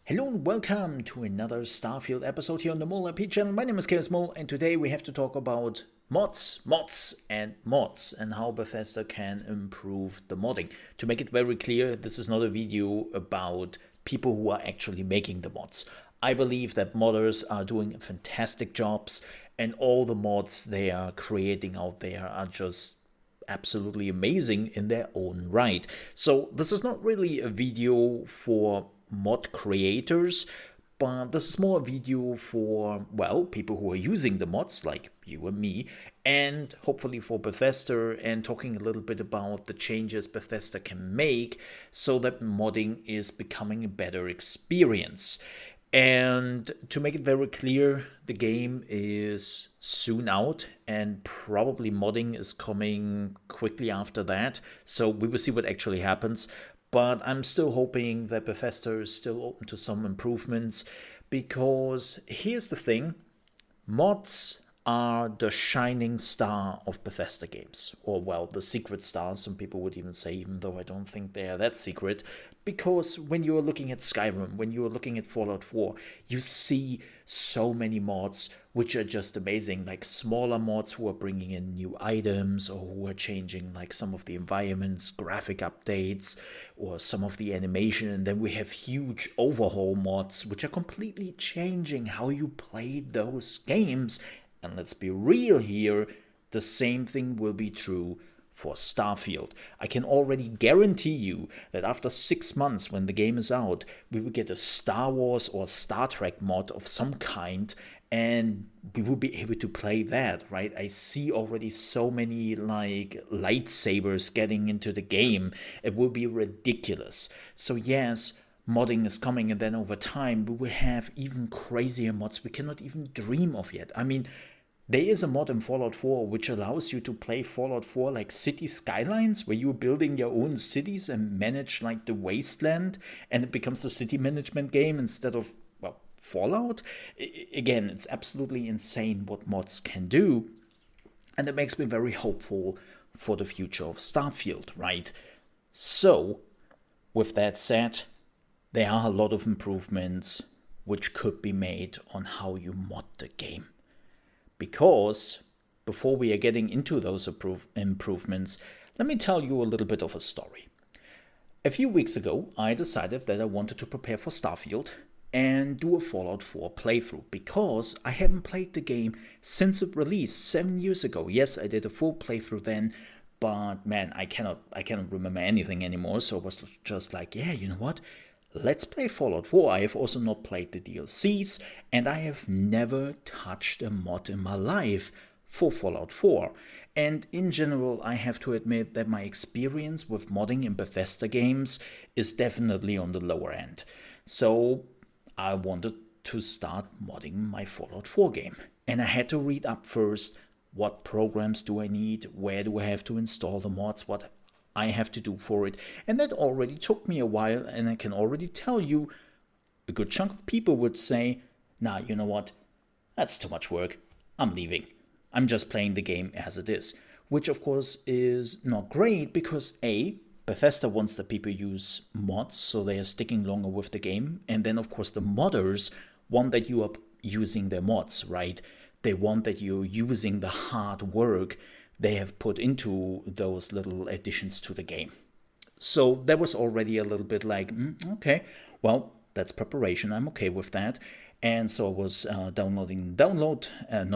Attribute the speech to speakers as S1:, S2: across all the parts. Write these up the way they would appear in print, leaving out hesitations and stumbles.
S1: Hello and welcome to another Starfield episode here on the Mole IP channel. My name is Chaos Mole, and today we have to talk about mods and how Bethesda can improve the modding. To make it very clear, this is not a video about people who are actually making the mods. I believe that modders are doing fantastic jobs, and all the mods they are creating out there are just absolutely amazing in their own right. So this is not really a video for mod creators, but this is more a video for, well, people who are using the mods like you and me, and hopefully for Bethesda, and talking a little bit about the changes Bethesda can make so that modding is becoming a better experience. And to make it very clear, the game is soon out and probably modding is coming quickly after that. So we will see what actually happens. But I'm still hoping that Bethesda is still open to some improvements, because here's the thing: mods are the shining star of Bethesda games. Or, well, the secret star, some people would even say, even though I don't think they are that secret. Because when you're looking at Skyrim, when you're looking at Fallout 4, you see so many mods which are just amazing. Like smaller mods who are bringing in new items, or who are changing like some of the environments, graphic updates, or some of the animation. And then we have huge overhaul mods which are completely changing how you play those games. And let's be real here, the same thing will be true for Starfield. I can already guarantee you that after 6 months, when the game is out, we will get a Star Wars or Star Trek mod of some kind, and we will be able to play that, right? I see already so many like lightsabers getting into the game. It will be ridiculous. So yes, modding is coming, and then over time we will have even crazier mods we cannot even dream of yet. I mean, there is a mod in Fallout 4 which allows you to play Fallout 4 like city skylines, where you're building your own cities and manage like the wasteland, and it becomes a city management game instead of, well, Fallout. Again, it's absolutely insane what mods can do, and it makes me very hopeful for the future of Starfield, right? So, with that said, there are a lot of improvements which could be made on how you mod the game. Because before we are getting into those improvements, let me tell you a little bit of a story. A few weeks ago, I decided that I wanted to prepare for Starfield and do a Fallout 4 playthrough, because I haven't played the game since it released 7 years ago. Yes, I did a full playthrough then, but man, I cannot remember anything anymore. So I was just like, yeah, you know what? Let's play Fallout 4. I have also not played the DLCs, and I have never touched a mod in my life for Fallout 4. And in general, I have to admit that my experience with modding in Bethesda games is definitely on the lower end. So I wanted to start modding my Fallout 4 game. And I had to read up first, what programs do I need, where do I have to install the mods, what I have to do for it. And that already took me a while, and I can already tell you a good chunk of people would say, nah, you know what, that's too much work, I'm leaving. I'm just playing the game as it is. Which of course is not great, because A, Bethesda wants that people use mods, so they are sticking longer with the game. And then of course the modders want that you are using their mods, right? They want that you're using the hard work they have put into those little additions to the game. So that was already a little bit like, okay, well, that's preparation. I'm okay with that. And so I was downloading not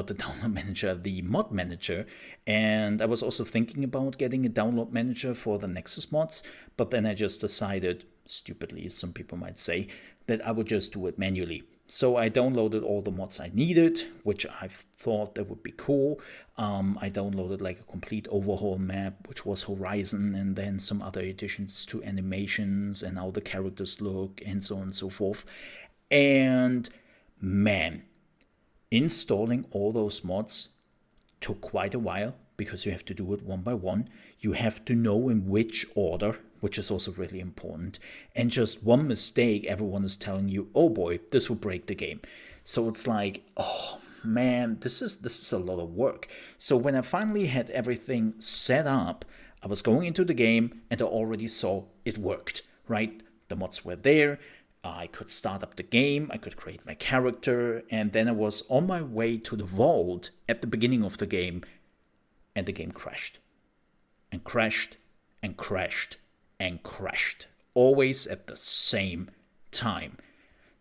S1: the download manager, the mod manager. And I was also thinking about getting a download manager for the Nexus mods. But then I just decided, stupidly, some people might say, that I would just do it manually. So I downloaded all the mods I needed, which I thought that would be cool. I downloaded like a complete overhaul map, which was Horizon, and then some other additions to animations and how the characters look and so on and so forth. And man, installing all those mods took quite a while, because you have to do it one by one. You have to know in which order, which is also really important. And just one mistake, everyone is telling you, oh boy, this will break the game. So it's like, oh man, this is a lot of work. So when I finally had everything set up, I was going into the game and I already saw it worked, right? The mods were there. I could start up the game, I could create my character, and then I was on my way to the vault at the beginning of the game, and the game crashed. And crashed, and crashed, and crashed. Always at the same time.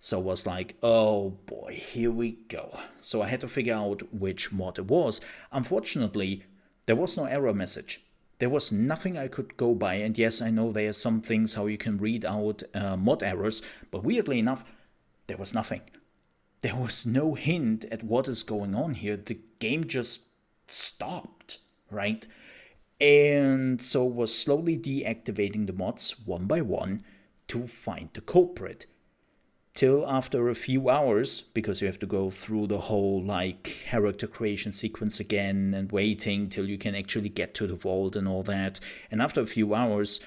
S1: So I was like, oh boy, here we go. So I had to figure out which mod it was. Unfortunately, there was no error message. There was nothing I could go by, and yes, I know there are some things how you can read out mod errors, but weirdly enough, there was nothing. There was no hint at what is going on here. The game just stopped, right? And so was slowly deactivating the mods one by one to find the culprit. Till after a few hours, because you have to go through the whole character creation sequence again and waiting till you can actually get to the vault and all that. And after a few hours,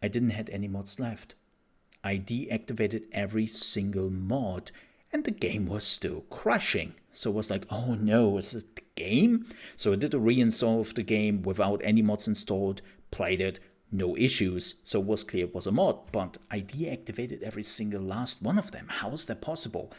S1: I didn't have any mods left. I deactivated every single mod and the game was still crashing. So it was like, oh no, is it the game? So I did a reinstall of the game without any mods installed, played it, no issues, so it was clear it was a mod, but I deactivated every single last one of them. How is that possible?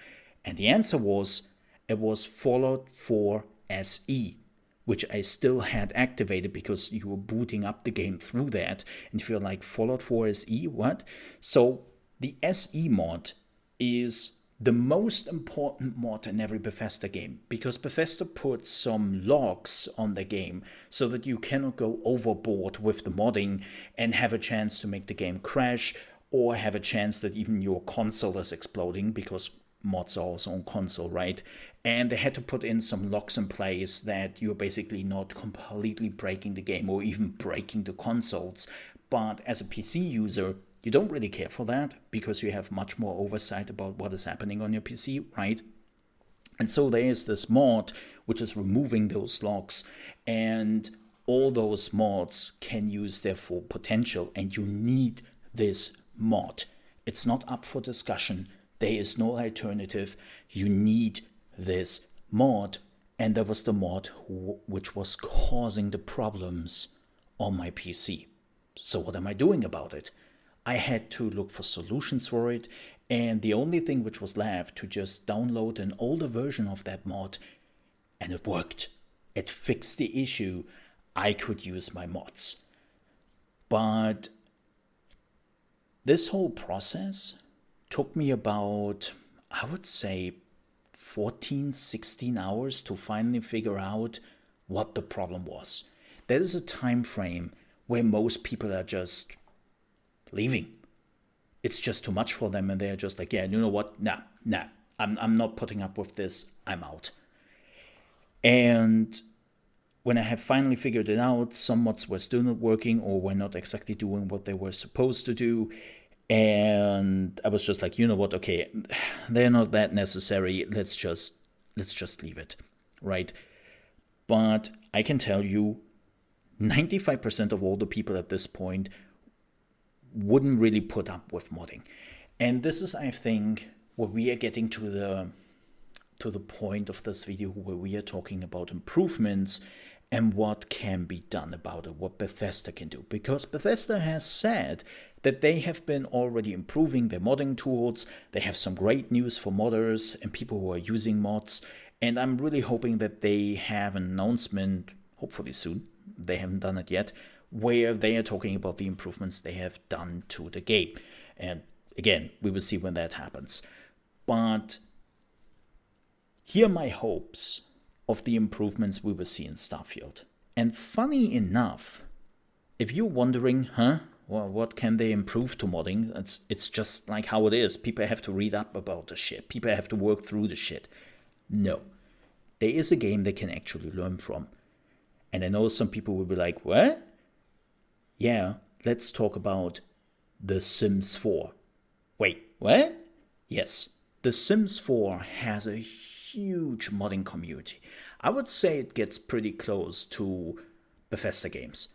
S1: And the answer was, it was Fallout 4 SE, which I still had activated because you were booting up the game through that, and if you're like, Fallout 4 SE, what? So the SE mod is the most important mod in every Bethesda game, because Bethesda puts some logs on the game so that you cannot go overboard with the modding and have a chance to make the game crash, or have a chance that even your console is exploding, because mods are also on console, right? And they had to put in some locks in place that you're basically not completely breaking the game or even breaking the consoles. But as a PC user, you don't really care for that because you have much more oversight about what is happening on your PC, right? And so there is this mod which is removing those locks, and all those mods can use their full potential, and you need this mod. It's not up for discussion. There is no alternative. You need this mod, and that was the mod which was causing the problems on my PC. So what am I doing about it? I had to look for solutions for it, and the only thing which was left to just download an older version of that mod, and it worked. It fixed the issue. I could use my mods. But this whole process took me about, I would say, 14, 16 hours to finally figure out what the problem was. There is a time frame where most people are just leaving. It's just too much for them, and they're just like, yeah, you know what? Nah, I'm not putting up with this. I'm out. And when I have finally figured it out, some mods were still not working or were not exactly doing what they were supposed to do. And I was just like, you know what? Okay, they're not that necessary. Let's just leave it, right? But I can tell you, 95% of all the people at this point wouldn't really put up with modding. And this is, I think, where we are getting to the point of this video where we are talking about improvements and what can be done about it, what Bethesda can do. Because Bethesda has said that they have been already improving their modding tools. They have some great news for modders and people who are using mods. And I'm really hoping that they have an announcement, hopefully soon, they haven't done it yet, where they are talking about the improvements they have done to the game. And again, we will see when that happens. But here are my hopes of the improvements we will see in Starfield. And funny enough, if you're wondering, well, what can they improve to modding? It's just like how it is. People have to read up about the shit. People have to work through the shit. No. There is a game they can actually learn from. And I know some people will be like, what? Yeah, let's talk about The Sims 4. Wait, what? Yes, The Sims 4 has a huge modding community. I would say it gets pretty close to Bethesda games.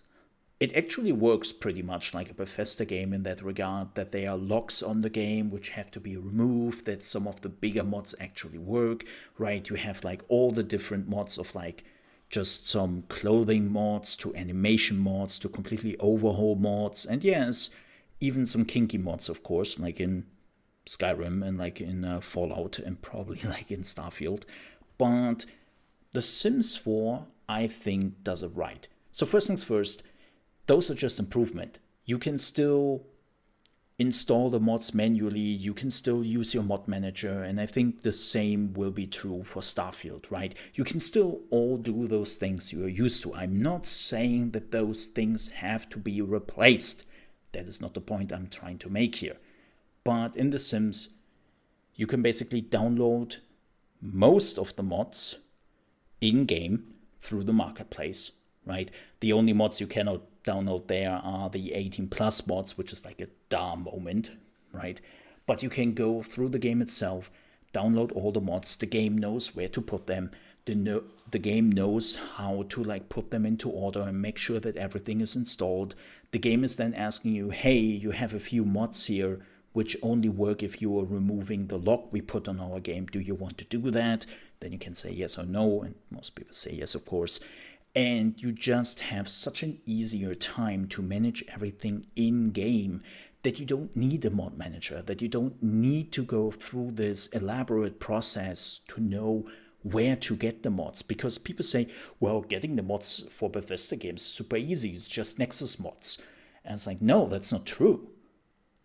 S1: It actually works pretty much like a Bethesda game in that regard, that there are locks on the game which have to be removed, that some of the bigger mods actually work, right? You have like all the different mods of like just some clothing mods to animation mods to completely overhaul mods, and yes, even some kinky mods, of course, like in Skyrim and like in Fallout and probably like in Starfield. But The Sims 4, I think, does it right. So first things first, those are just improvement. You can still install the mods manually, you can still use your mod manager, and I think the same will be true for Starfield, right? You can still all do those things you are used to. I'm not saying that those things have to be replaced. That is not the point I'm trying to make here. But in The Sims, you can basically download most of the mods in-game through the marketplace, right? The only mods you cannot download there are the 18 plus mods, which is like a moment, right? But you can go through the game itself, download all the mods. The game knows where to put them. The game knows how to like put them into order and make sure that everything is installed. The game is then asking you, hey, you have a few mods here which only work if you are removing the lock we put on our game. Do you want to do that? Then you can say yes or no, and most people say yes, of course. And you just have such an easier time to manage everything in-game that you don't need a mod manager, that you don't need to go through this elaborate process to know where to get the mods. Because people say, well, getting the mods for Bethesda games is super easy, it's just Nexus mods. And it's like, no, that's not true.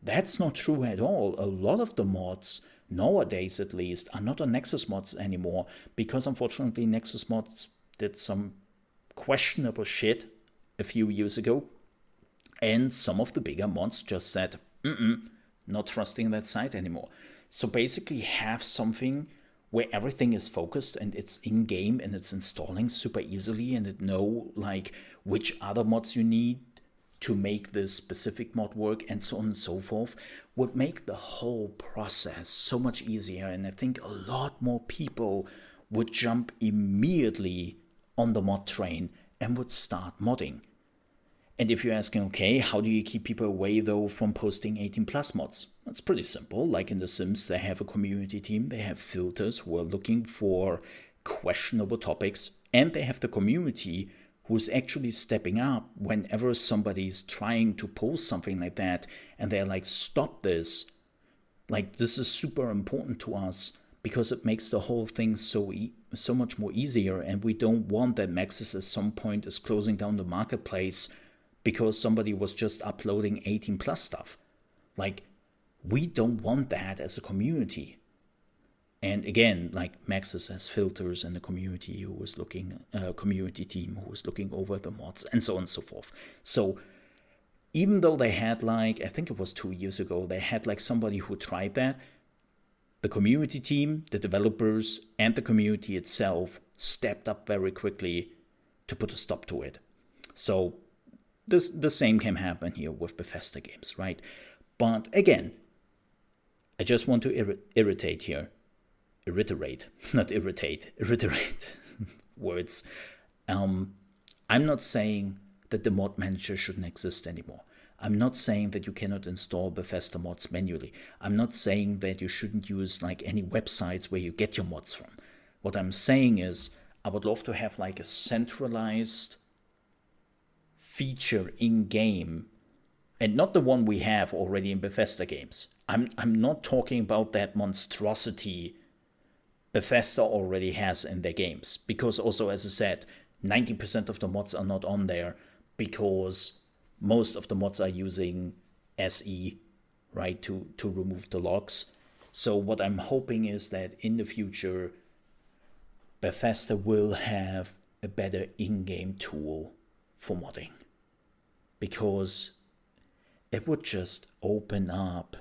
S1: That's not true at all. A lot of the mods, nowadays at least, are not on Nexus mods anymore, because unfortunately Nexus mods did some questionable shit a few years ago, and some of the bigger mods just said, not trusting that site anymore. So basically have something where everything is focused and it's in-game and it's installing super easily, and it know like which other mods you need to make this specific mod work, and so on and so forth, would make the whole process so much easier. And I think a lot more people would jump immediately on the mod train and would start modding. And if you're asking, okay, how do you keep people away though from posting 18 plus mods? It's pretty simple. Like in The Sims, they have a community team, they have filters who are looking for questionable topics, and they have the community who's actually stepping up whenever somebody's trying to post something like that, and they're like, stop this. Like, this is super important to us, because it makes the whole thing so much more easier, and we don't want that Maxis at some point is closing down the marketplace because somebody was just uploading 18 plus stuff. Like, we don't want that as a community. And again, like, Maxis has filters and a community who was looking, community team who was looking over the mods, and so on and so forth. So even though they had like, I think it was 2 years ago, they had like somebody who tried that, the community team, the developers, and the community itself stepped up very quickly to put a stop to it. So the same can happen here with Bethesda games, right? But again, I just want to reiterate words. I'm not saying that the mod manager shouldn't exist anymore. I'm not saying that you cannot install Bethesda mods manually. I'm not saying that you shouldn't use like any websites where you get your mods from. What I'm saying is, I would love to have like a centralized feature in game, and not the one we have already in Bethesda games. I'm not talking about that monstrosity Bethesda already has in their games, because also, as I said, 90% of the mods are not on there because most of the mods are using SE, right, to remove the logs. So what I'm hoping is that in the future, Bethesda will have a better in-game tool for modding, because it would just open up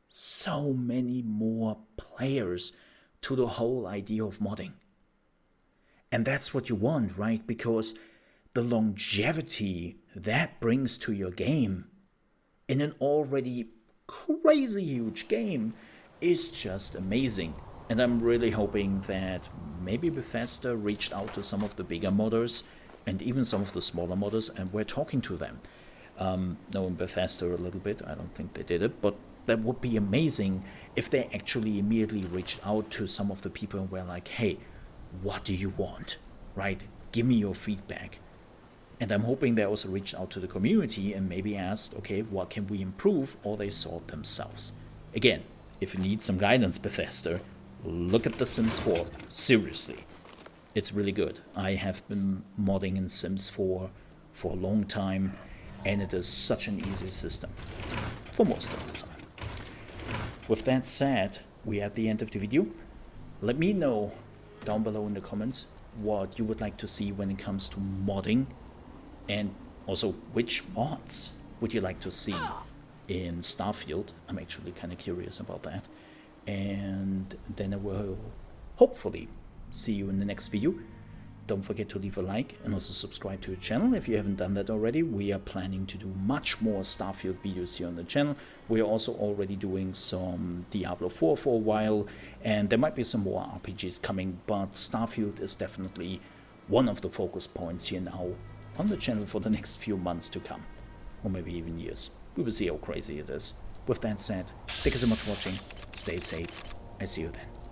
S1: so many more players to the whole idea of modding. And that's what you want, right? Because the longevity that brings to your game in an already crazy huge game is just amazing. And I'm really hoping that maybe Bethesda reached out to some of the bigger modders and even some of the smaller modders, and we're talking to them. Knowing Bethesda a little bit, I don't think they did it, but that would be amazing if they actually immediately reached out to some of the people and were like, hey, what do you want, right? Give me your feedback. And I'm hoping they also reached out to the community and maybe asked, okay, what can we improve? Or they saw it themselves. Again, if you need some guidance, Bethesda, look at The Sims 4. Seriously. It's really good. I have been modding in Sims 4 for a long time, and it is such an easy system. For most of the time. With that said, we are at the end of the video. Let me know down below in the comments what you would like to see when it comes to modding, and also which mods would you like to see in Starfield. I'm actually kind of curious about that. And then I will hopefully see you in the next video. Don't forget to leave a like and also subscribe to the channel if you haven't done that already. We are planning to do much more Starfield videos here on the channel. We are also already doing some Diablo 4 for a while, and there might be some more RPGs coming, but Starfield is definitely one of the focus points here now on the channel for the next few months to come, or maybe even years. We will see how crazy it is. With that said, thank you so much for watching. Stay safe. I see you then.